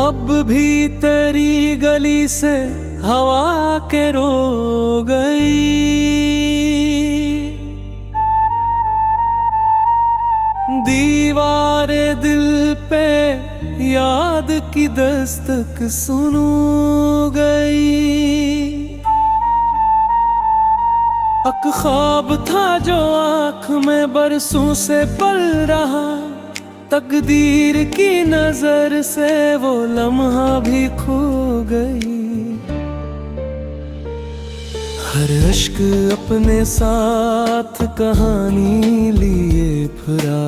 अब भी तेरी गली से हवा के रो गई। दीवारे दिल पे याद की दस्तक सुनू गई। एक ख्वाब था जो आँख में बरसों से पल रहा, तकदीर की नजर से वो लम्हा भी खो गई। हर अश्क अपने साथ कहानी लिए फिरा,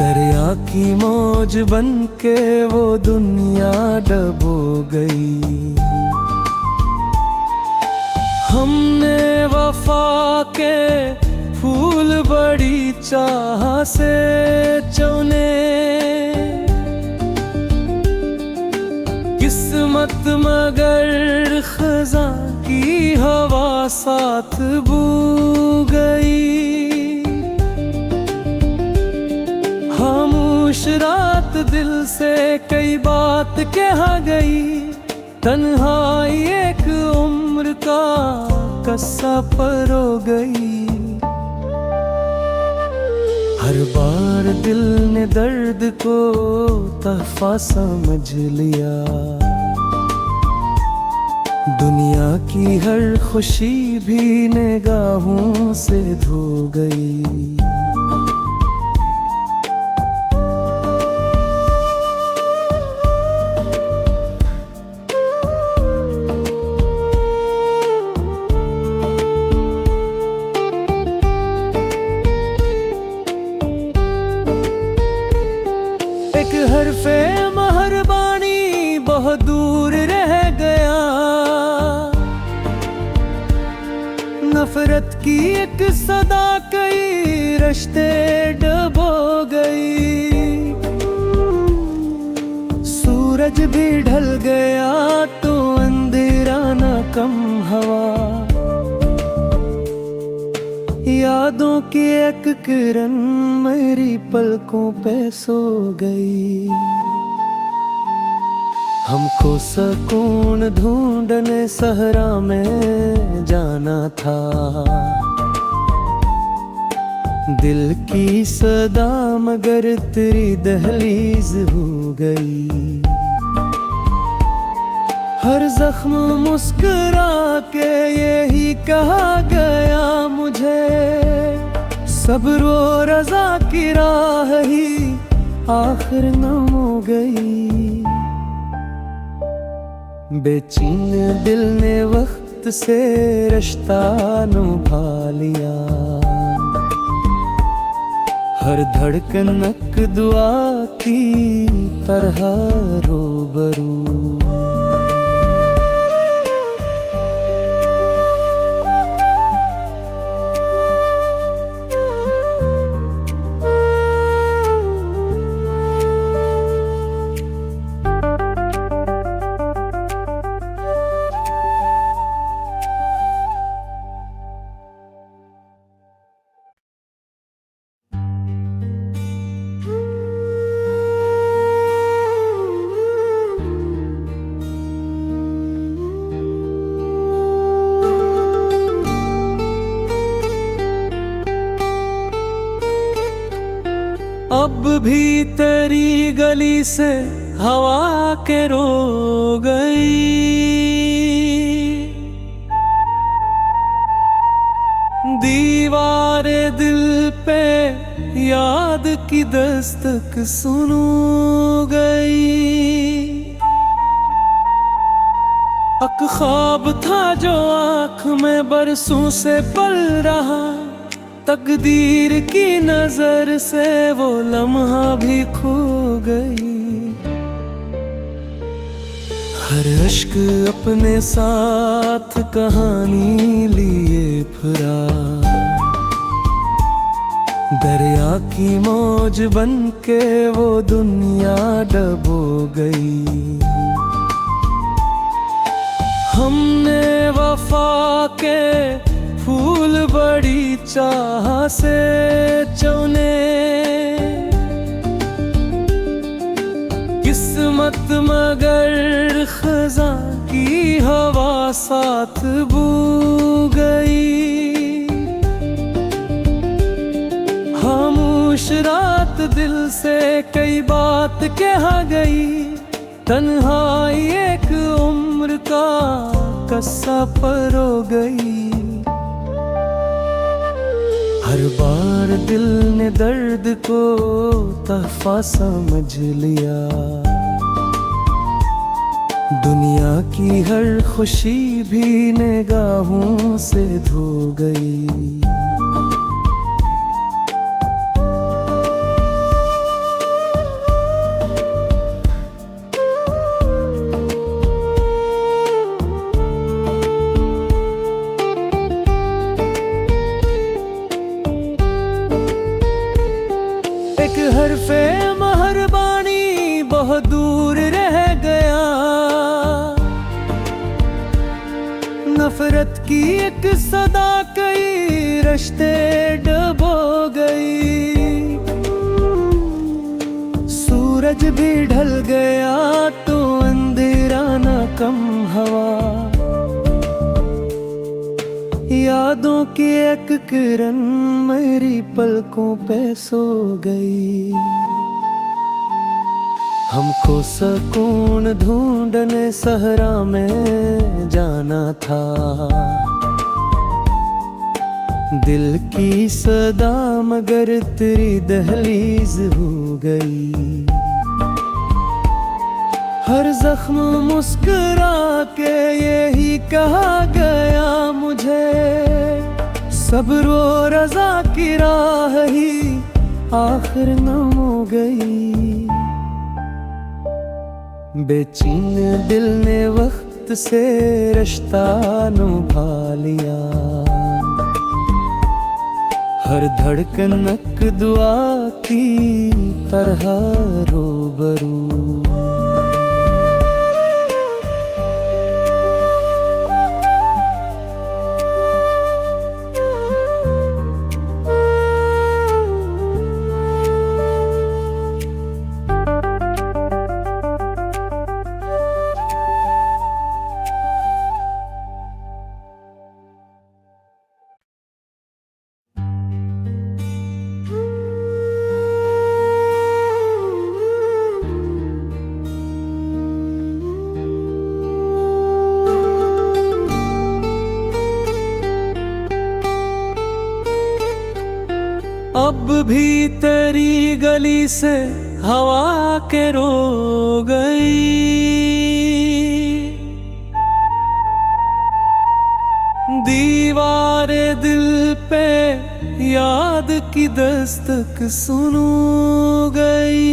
दरिया की मौज बन के वो दुनिया डबो गई। हमने वफा के फूल बड़ी चाह से चुने, किस्मत मगर खज़ां की हवा साथ बू गई। खामोश रात दिल से कई बात कह गई, तन्हाई एक उम्र का कस्सा परो गई। हर बार दिल ने दर्द को तहफा समझ लिया, दुनिया की हर खुशी भी निगाहों से धो गई। एक हरफे मेहरबानी बहुत दूर रह गया, नफरत की एक सदा कई रिश्ते डबो गई। सूरज भी ढल गया तो अंधेरा न कम हवा, यादों की एक किरण मेरी पलकों पे सो गई। हमको सुकून ढूंढने सहरा में जाना था, दिल की सदा मगर तेरी दहलीज हो गई। हर जख्म मुस्कुरा के यही कहा गया मुझे, सब्र और रज़ा की राह ही आखिर न हो गई। बेचैन दिल ने वक्त से रिश्ता निभा लिया, हर धड़कन एक दुआ की तरह रूबरू। अब भी तेरी गली से हवा के रो गई। दीवारे दिल पे याद की दस्तक सुनू गई। एक ख्वाब था जो आँख में बरसों से पल रहा, तकदीर की नजर से वो लम्हा भी खो गई। हर अश्क अपने साथ कहानी लिए फिरा, दरिया की मौज बन के वो दुनिया डबो गई। हमने वफा के फूल बड़ी चाह से चुने, किस्मत मगर खज़ा की हवा साथ बू गई। खामोश रात दिल से कई बात कह गई, तन्हाई एक उम्र का कस्सा परो गई। हर बार दिल ने दर्द को तहफा समझ लिया, दुनिया की हर खुशी भी निगाहों से धो गई। एक हरफे मेहरबानी बहुत दूर रह गया, नफरत की एक सदा कई रिश्ते डबो गई। सूरज भी ढल गया तो अंधेरा न कम हवा, यादों की एक किरण मेरी पलकों पे सो गई। हमको सुकून ढूंढने सहरा में जाना था, दिल की सदा मगर तेरी दहलीज हो गई। हर जख्म मुस्कुरा के यही कहा गया मुझे, सब्र व रज़ा की राह ही आखिर न हो गई। बेचैन दिल ने वक्त से रिश्ता निभा लिया, हर धड़कन एक दुआ की तरह रूबरू। अब भी तेरी गली से हवा के रो गई, दीवारे दिल पे याद की दस्तक सुनो गई।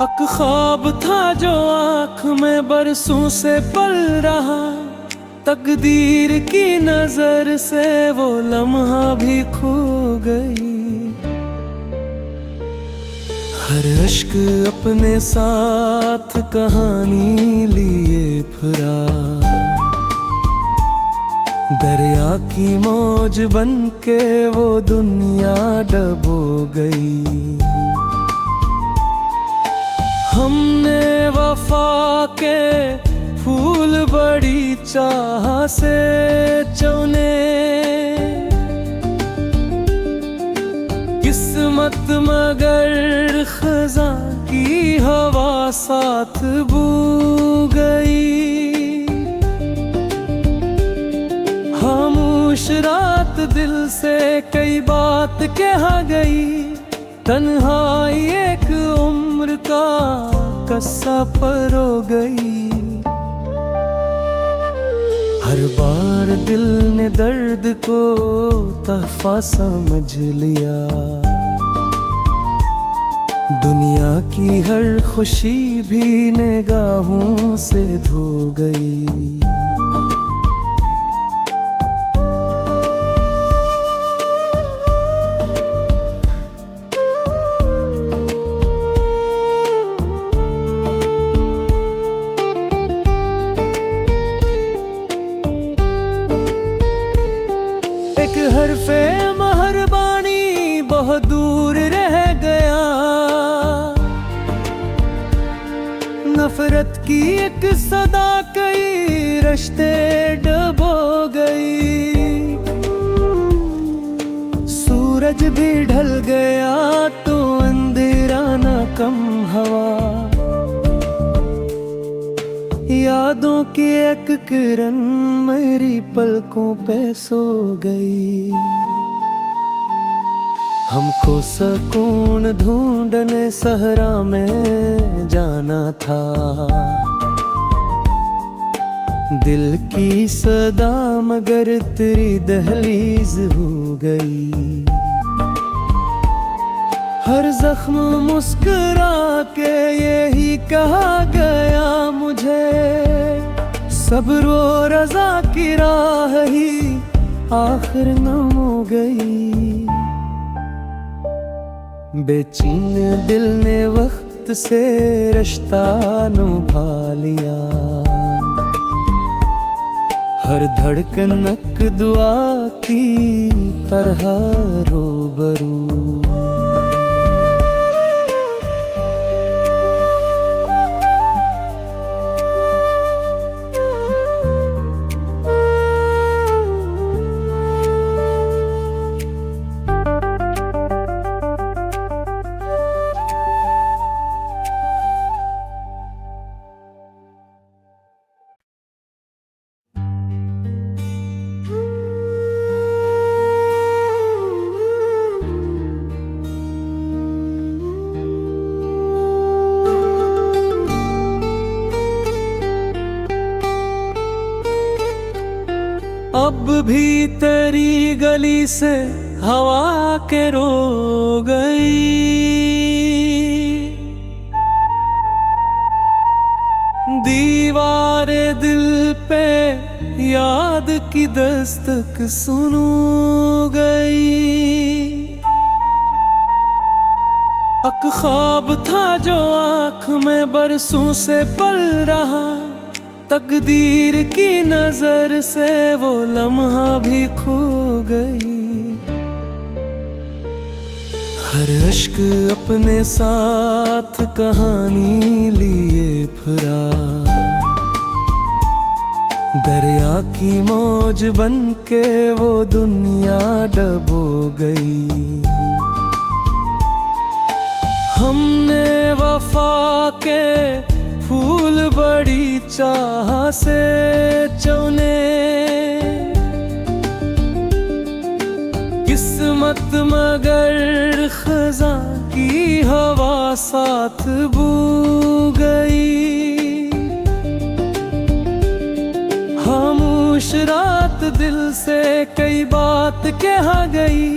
एक ख्वाब था जो आँख में बरसों से पल रहा, तकदीर की नजर से वो लम्हा भी खो गई। हर अश्क अपने साथ कहानी लिए फिरा, दरिया की मौज बन के वो दुनिया डबो गई। हमने वफा के फूल बड़ी चाह से चुने, किस्मत मगर खज़ा की हवा साथ बू गई। खामोश रात दिल से कई बात कह गई, तन्हाई एक उम्र का कस्सा परो गई। हर बार दिल ने दर्द को तहफा समझ लिया, दुनिया की हर खुशी भी निगाहों से धो गई। एक हरफे मेहरबानी बहुत दूर रह गया, की एक सदा कई रिश्ते डबो गई। सूरज भी ढल गया तो अंधेरा न कम हवा, यादों की एक किरण मेरी पलकों पे सो गई। हमको सुकून ढूंढने सहरा में जाना था, दिल की सदा मगर तेरी दहलीज हो गई। हर जख्म मुस्कुरा के यही कहा गया मुझे, सब्र और रज़ा की राह ही आखिर नम हो गई। बेचैन दिल ने वक्त से रिश्ता निभा लिया, हर धड़कन एक दुआ की तरह रूबरू। अब भी तेरी गली से हवा के रो गई, दीवारे दिल पे याद की दस्तक सुनू गई। एक ख्वाब था जो आँख में बरसों से पल रहा, तकदीर की नजर से वो लम्हा भी खो गई। हर अश्क अपने साथ कहानी लिए फिरा, दरिया की मौज बन के वो दुनिया डबो गई। हमने वफा के फूल बड़ी चाह से चुने, किस्मत मगर खज़ा की हवा साथ बू गई। खामोश रात दिल से कई बात कह गई,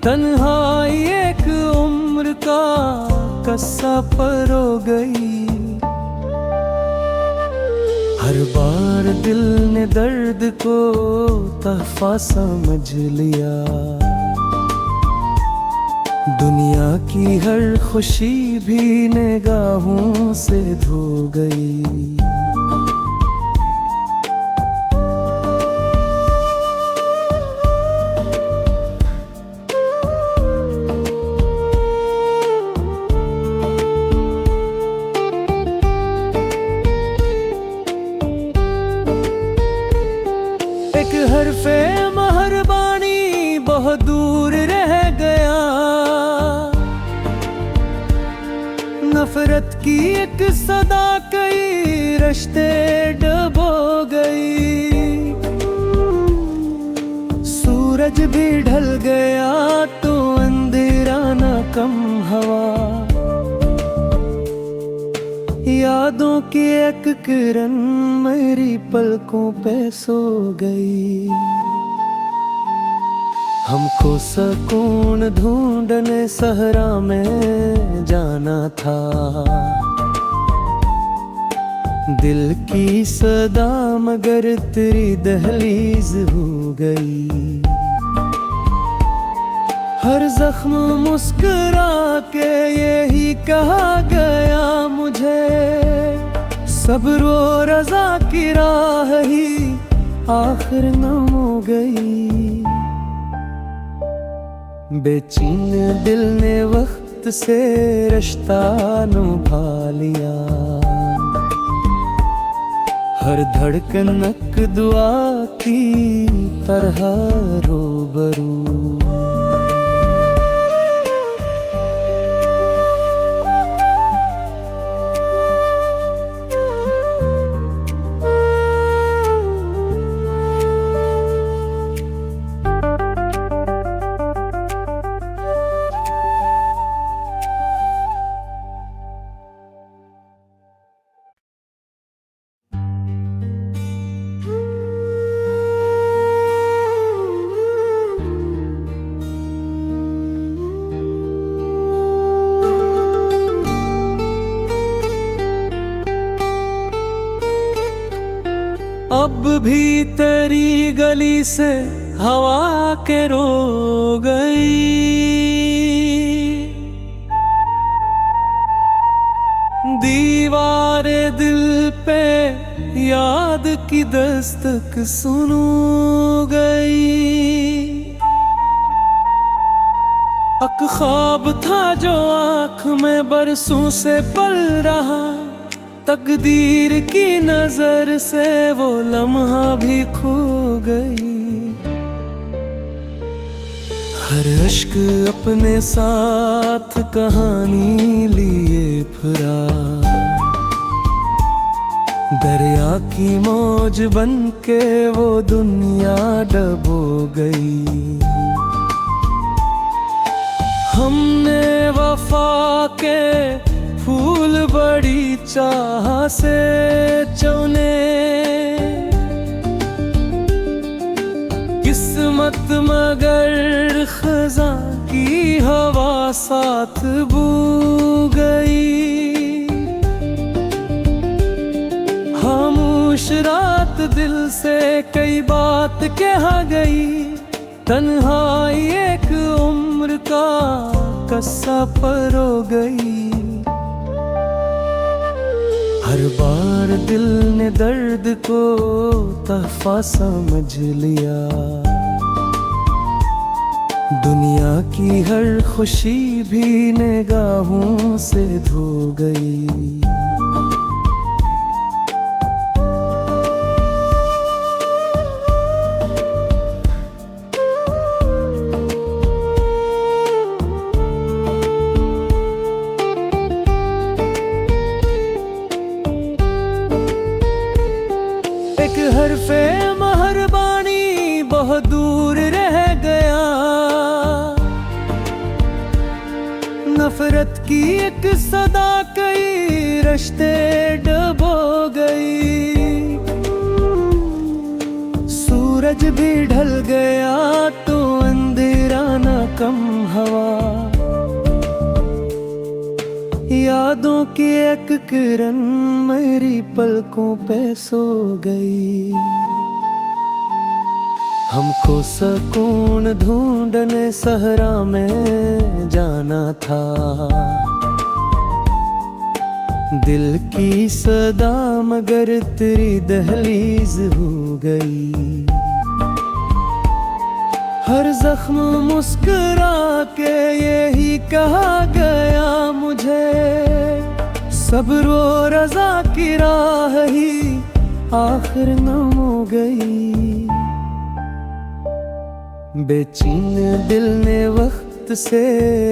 तन्हाई एक उम्र का कस्सा परो गई। हर बार दिल ने दर्द को तहफा समझ लिया, दुनिया की हर खुशी भी निगाहों से धो गई। एक हरफे मेहरबानी बहुत दूर रह गया, नफरत की एक सदा कई रिश्ते डबो गई। सूरज भी ढल गया तो अंधेरा न कम हवा, यादों की एक किरण मेरी पलकों पे सो गई। हमको सुकून ढूंढने सहरा में जाना था, दिल की सदा मगर तेरी दहलीज हो गई। हर जख्म मुस्कुरा के यही कहा गया मुझे, सब्र और रज़ा की राह ही आखिर नम हो गई। बेचैन दिल ने वक्त से रिश्ता निभा लिया, हर धड़कन एक दुआ की तरह रूबरू। अब भी तेरी गली से हवा के रो गई, दीवारे दिल पे याद की दस्तक सुनू गई। एक ख्वाब था जो आँख में बरसों से पल रहा, तकदीर की नजर से वो लम्हा भी खो गई। हर अश्क अपने साथ कहानी लिए फिरा, दरिया की मौज बन के वो दुनिया डबो गई। हमने वफा के फूल बड़ी चाह से चुने, किस्मत मगर खज़ां की हवा साथ बू गई। खामोश रात दिल से कई बात कह गई, तन्हाई एक उम्र का कस्सा परो गई। हर बार दिल ने दर्द को तहफा समझ लिया, दुनिया की हर खुशी भी निगाहों से धो गई। एक हरफे मेहरबानी बहुत दूर रह गया, नफरत की एक सदा कई रिश्ते डबो गई। सूरज भी ढल गया तो अंधेरा न कम हवा, यादों की एक किरण मेरी पलकों पे सो गई। हमको सुकून ढूंढने सहरा में जाना था, दिल की सदा मगर तेरी दहलीज हो गई। हर जख्म मुस्कुरा के यही कहा गया मुझे, सब्र और रज़ा की राह ही आखिर नम हो गई। बेचैन दिल ने वक्त से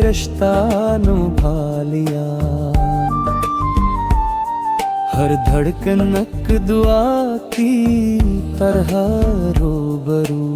रिश्ता निभा लिया, हर धड़कन एक दुआ की तरह रूबरू।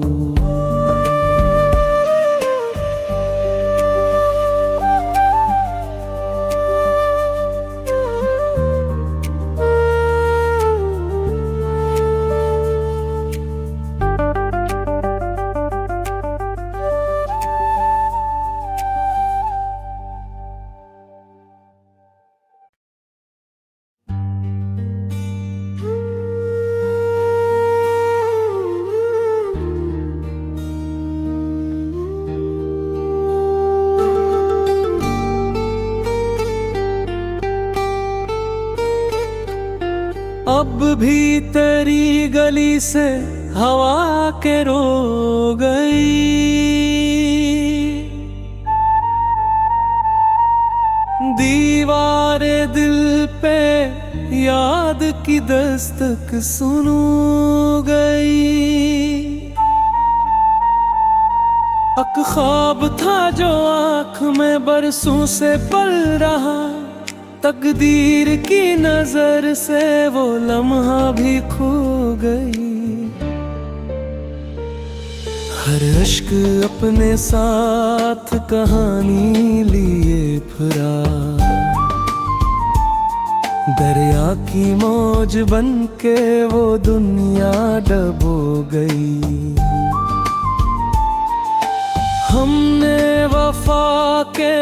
अब भी तेरी गली से हवा के रो गई, दीवारे दिल पे याद की दस्तक सुनू गई। अक ख्वाब था जो आँख में बरसों से पल रहा, तकदीर की नजर से वो लम्हा भी खो गई। हर अश्क अपने साथ कहानी लिए फिरा, दरिया की मौज बन के वो दुनिया डबो गई। हमने वफा के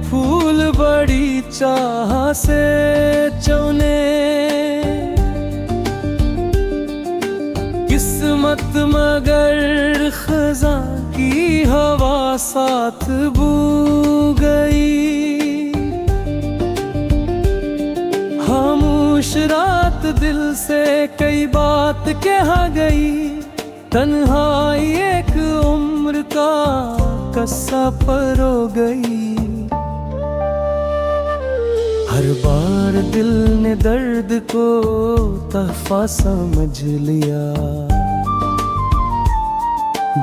फूल बड़ी चाह से चुने, किस्मत मगर खज़ां की हवा साथ बू गई। खामोश रात दिल से कई बात कह गई, तन्हाई एक उम्र का कस्सा परो गई। हर बार दिल ने दर्द को तहफा समझ लिया,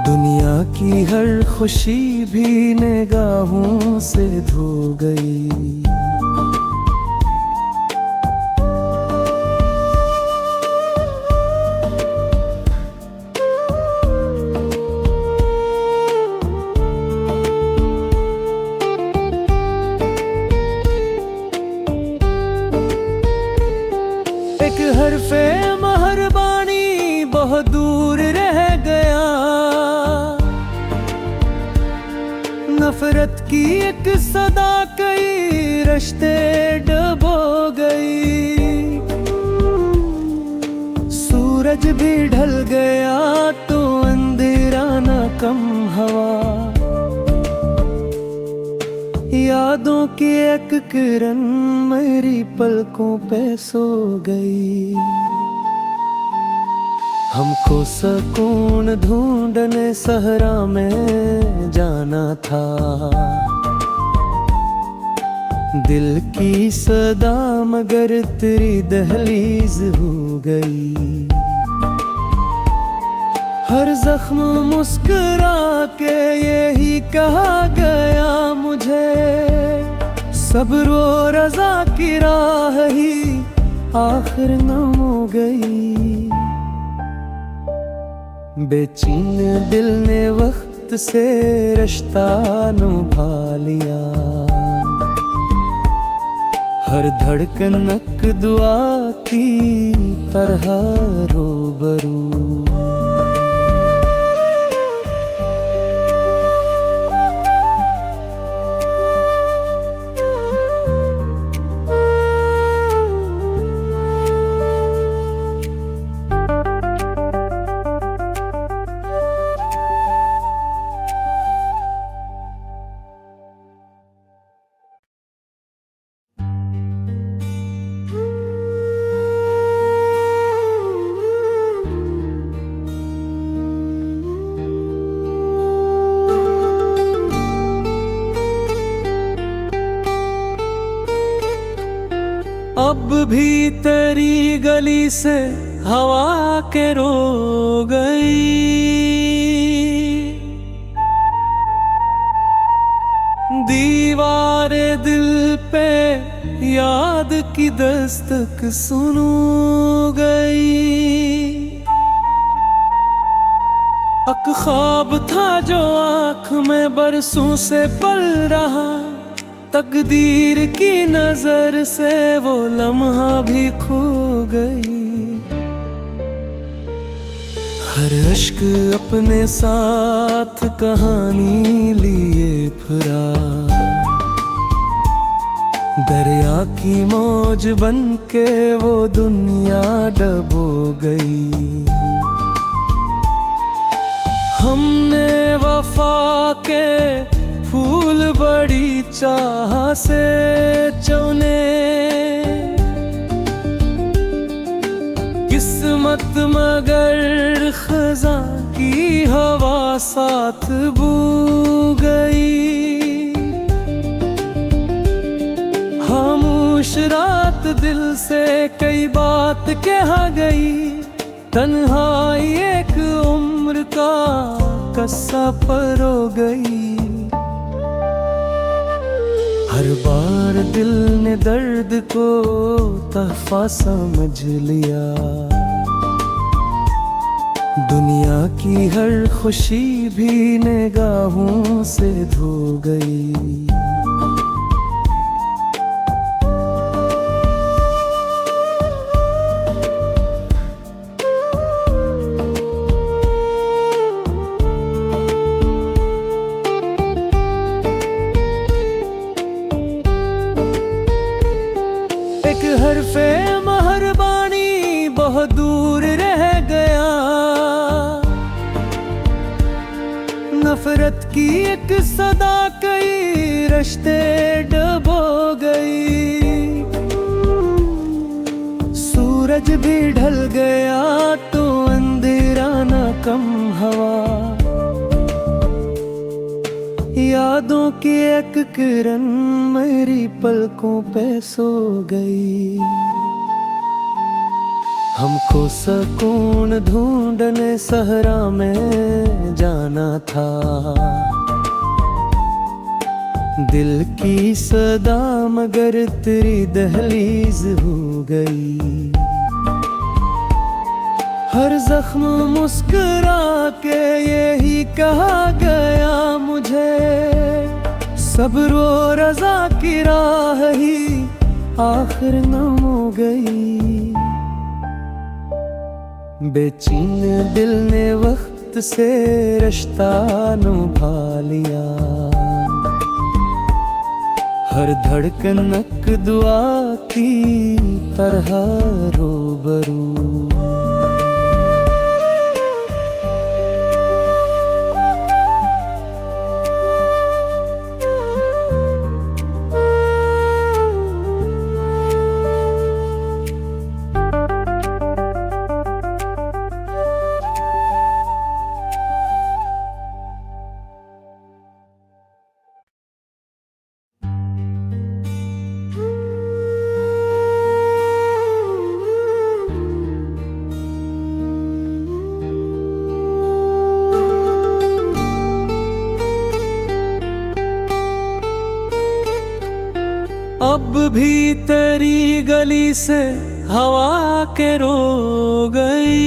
दुनिया की हर खुशी भी निगाहों से धो गई। एक हरफे मेहरबानी बहुत दूर रह गया, नफरत की एक सदा कई रिश्ते डबो गई। सूरज भी ढल गया तो अंधेरा न कम हवा, यादों की एक किरण मेरी पलकों पे सो गई। हमको सुकून ढूंढने सहरा में जाना था, दिल की सदा मगर तेरी दहलीज हो गई। हर जख्म मुस्कुरा के यही कहा गया मुझे, सब्र और रज़ा की राह ही आखिर न हो गई। बेचैन दिल ने वक्त से रिश्ता निभा लिया, हर धड़कन एक दुआ की तरह रूबरू। अब भी तेरी गली से हवा के रो गई, दीवारे दिल पे याद की दस्तक सुनू गई। अक ख्वाब था जो आँख में बरसों से पल रहा, तकदीर की नजर से वो लम्हा भी खो गई। हर अश्क अपने साथ कहानी लिए फिरा, दरिया की मौज बन के वो दुनिया डबो गई। हमने वफा के फूल बड़ी चाह से चुने, किस्मत मगर खज़ां की हवा साथ बू गई। खामोश रात दिल से कई बात कह गई, तन्हाई एक उम्र का कस्सा परो गई। हर बार दिल ने दर्द को तहफा समझ लिया, दुनिया की हर खुशी भी निगाहों से धो गई। एक हरफे मेहरबानी बहुत दूर रह गया, नफरत की एक सदा कई रिश्ते डबो गई। सूरज भी ढल गया तो अंधेरा न कम हवा, यादों की एक किरण मेरी पलकों पे सो गई। हमको सुकून ढूंढने सहरा में जाना था, दिल की सदा मगर तेरी दहलीज हो गई। हर जख्म मुस्कुरा के यही कहा गया मुझे, सब्र और रज़ा की राह ही आखिर नम हो गई। बेचैन दिल ने वक्त से रिश्ता निभा लिया, हर धड़कन एक दुआ की तरह रूबरू। अब भी तेरी गली से हवा के रो गई,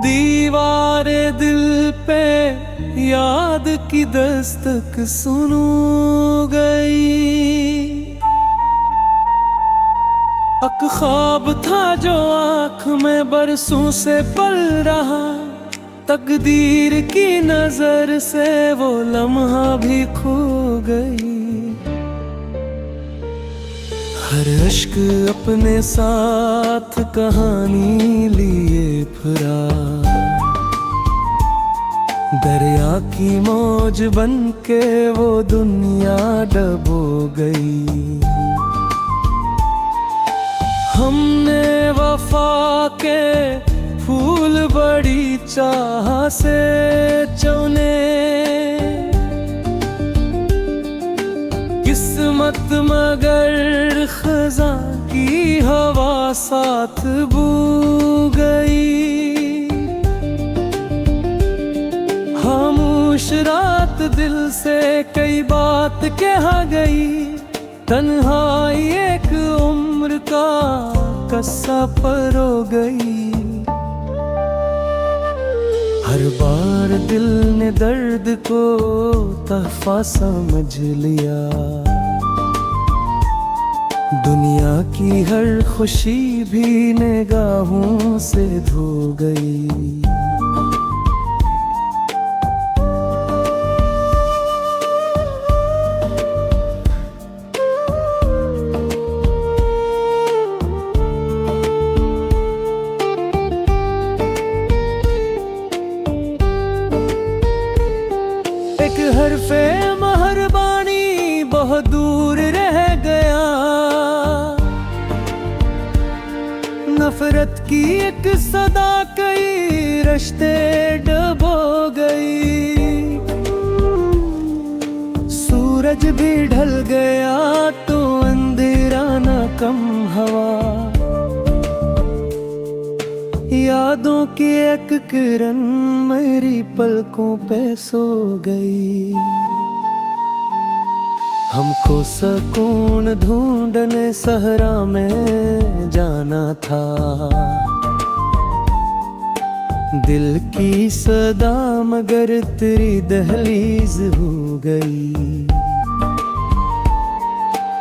दीवारे दिल पे याद की दस्तक सुनो गई। एक ख्वाब था जो आँख में बरसों से पल रहा, तकदीर की नजर से वो लम्हा भी खो गई। हर अश्क अपने साथ कहानी लिए फिरा, दरिया की मौज बन के वो दुनिया डबो गई। हमने वफा के फूल बड़ी चाह से चुने, किस्मत मगर खज़ां की हवा साथ बू गई। खामोश रात दिल से कई बात कह गई, तन्हाई एक उम्र का कस्सा परो गई। हर बार दिल ने दर्द को तहफा समझ लिया, दुनिया की हर खुशी भी निगाहों से धो गई। एक हरफे मेहरबानी बहुत दूर रह गया, नफरत की एक सदा कई रिश्ते डबो गई। सूरज सूरज भी ढल गया तो अंधेरा न कम हवा, यादों की एक किरण मेरी पलकों पे सो गई। हमको सुकून ढूंढने सहरा में जाना था, दिल की सदा मगर तेरी दहलीज हो गई।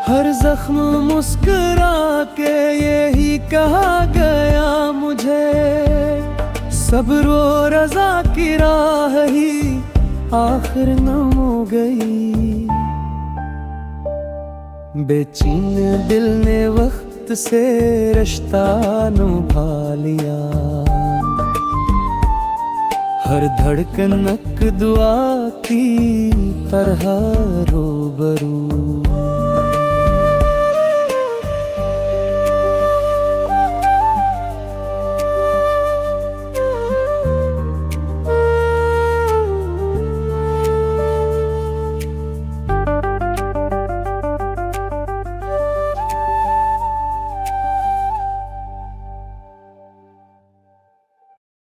हर जख्म मुस्कुरा के यही कहा गया मुझे, सब्र और रज़ा की राह ही आखिर नम हो गई। बेचैन दिल ने वक्त से रिश्ता निभा लिया, हर धड़कन एक दुआ की तरह रूबरू।